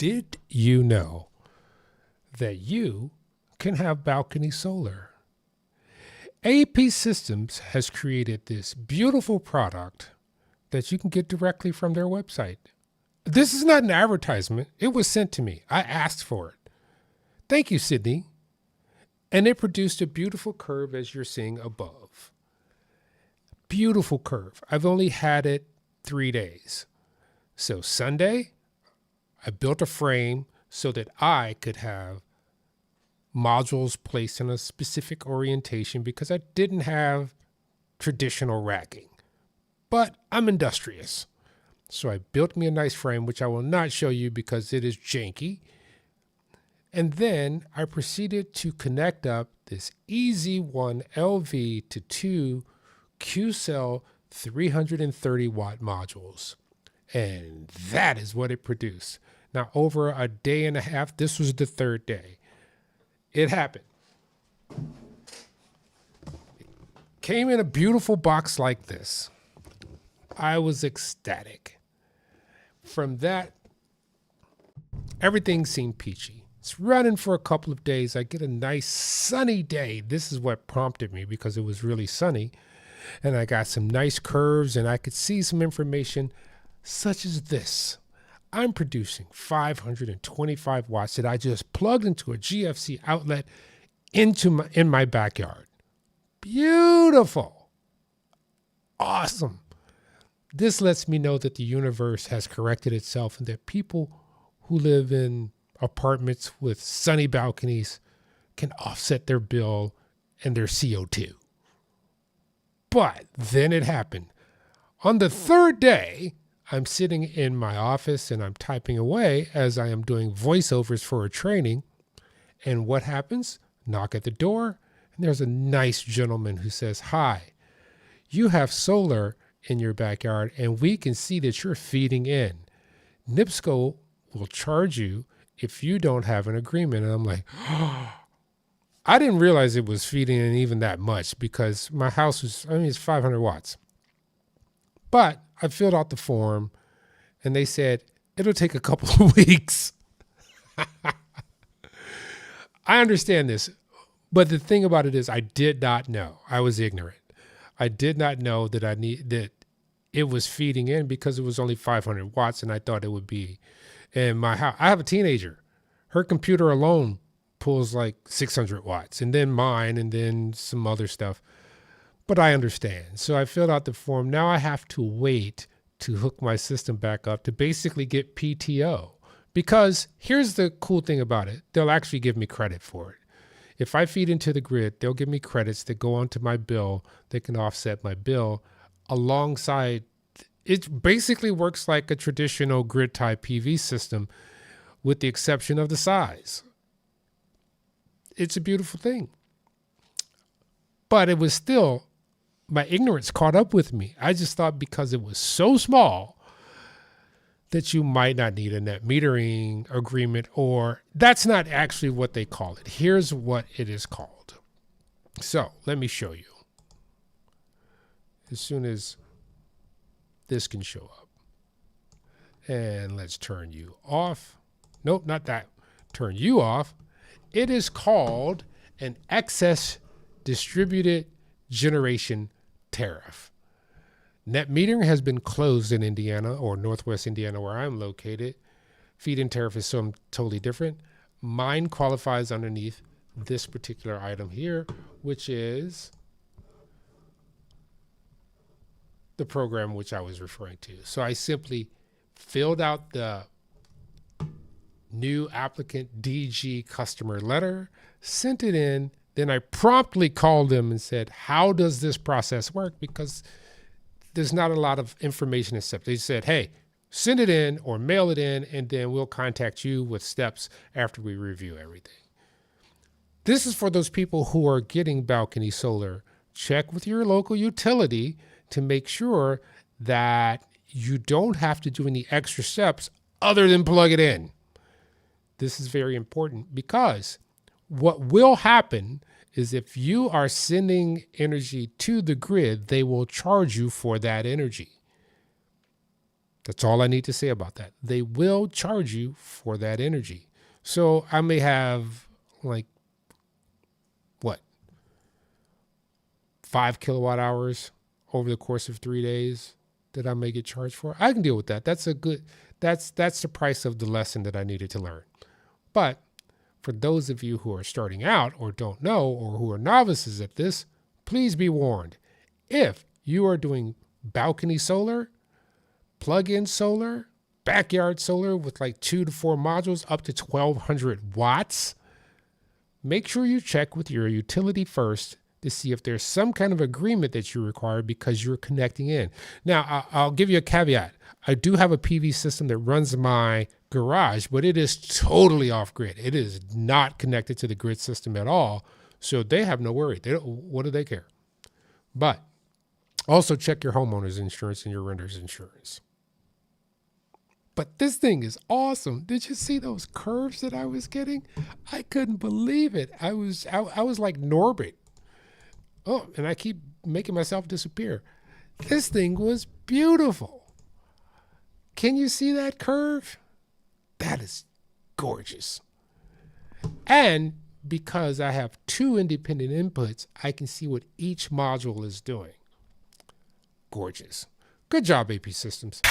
Did you know that you can have balcony solar? AP Systems has created this beautiful product that you can get directly from their website. This is not an advertisement. It was sent to me. I asked for it. Thank you, Sydney. And it produced a beautiful curve as you're seeing above. Beautiful curve. I've only had it 3 days. So Sunday, I built a frame so that I could have modules placed in a specific orientation because I didn't have traditional racking. But I'm industrious. So I built me a nice frame, which I will not show you because it is janky. And then I proceeded to connect up this EZ1-LV to 2 Qcell 330 watt modules. And that is what it produced. Now, over a day and a half, this was the third day, it happened. It came in a beautiful box like this. I was ecstatic. From that, everything seemed peachy. It's running for a couple of days. I get a nice sunny day. This is what prompted me because it was really sunny. And I got some nice curves and I could see some information such as this. I'm producing 525 watts that I just plugged into a GFC outlet in my backyard. Beautiful. Awesome. This lets me know that the universe has corrected itself and that people who live in apartments with sunny balconies can offset their bill and their CO2. But then it happened. On the third day, I'm sitting in my office and I'm typing away as I am doing voiceovers for a training. And what happens? Knock at the door, and there's a nice gentleman who says, "Hi, you have solar in your backyard and we can see that you're feeding in. NIPSCO will charge you if you don't have an agreement." And I'm like, I didn't realize it was feeding in even that much because my house was, it's 500 watts. But I filled out the form and they said, it'll take a couple of weeks. I understand this, but the thing about it is I did not know. I was ignorant. I did not know that that it was feeding in because it was only 500 watts and I thought it would be in my house. I have a teenager. Her computer alone pulls like 600 watts and then mine and then some other stuff. But I understand. So I filled out the form. Now I have to wait to hook my system back up to basically get PTO. Because here's the cool thing about it. They'll actually give me credit for it. If I feed into the grid, they'll give me credits that go onto my bill. They can offset my bill alongside. It basically works like a traditional grid type PV system with the exception of the size. It's a beautiful thing. But it was still, my ignorance caught up with me. I just thought because it was so small that you might not need a net metering agreement, or that's not actually what they call it. Here's what it is called. So let me show you. As soon as this can show up. And let's turn you off. Nope, not that. Turn you off. It is called an excess distributed generation tariff. Net metering has been closed in Indiana or Northwest Indiana where I'm located. Feed-in tariff is something totally different. Mine qualifies underneath this particular item here, which is the program which I was referring to. So I simply filled out the new applicant DG customer letter, sent it in, then I promptly called them and said, how does this process work? Because there's not a lot of information except they said, hey, send it in or mail it in, and then we'll contact you with steps after we review everything. This is for those people who are getting balcony solar. Check with your local utility to make sure that you don't have to do any extra steps other than plug it in. This is very important because what will happen is if you are sending energy to the grid, they will charge you for that energy. That's all I need to say about that. They will charge you for that energy. So I may have like, what, 5 kilowatt hours over the course of 3 days that I may get charged for. I can deal with that. That's the price of the lesson that I needed to learn. But for those of you who are starting out or don't know, or who are novices at this, please be warned. If you are doing balcony solar, plug-in solar, backyard solar with like 2 to 4 modules up to 1,200 watts, make sure you check with your utility first to see if there's some kind of agreement that you require because you're connecting in. Now, I'll give you a caveat. I do have a PV system that runs my garage, but it is totally off grid. It is not connected to the grid system at all. So they have no worry. What do they care? But also check your homeowner's insurance and your renter's insurance. But this thing is awesome. Did you see those curves that I was getting? I couldn't believe it. I was like Norbit. Oh, and I keep making myself disappear. This thing was beautiful. Can you see that curve? That is gorgeous. And because I have 2 independent inputs, I can see what each module is doing. Gorgeous. Good job, AP Systems.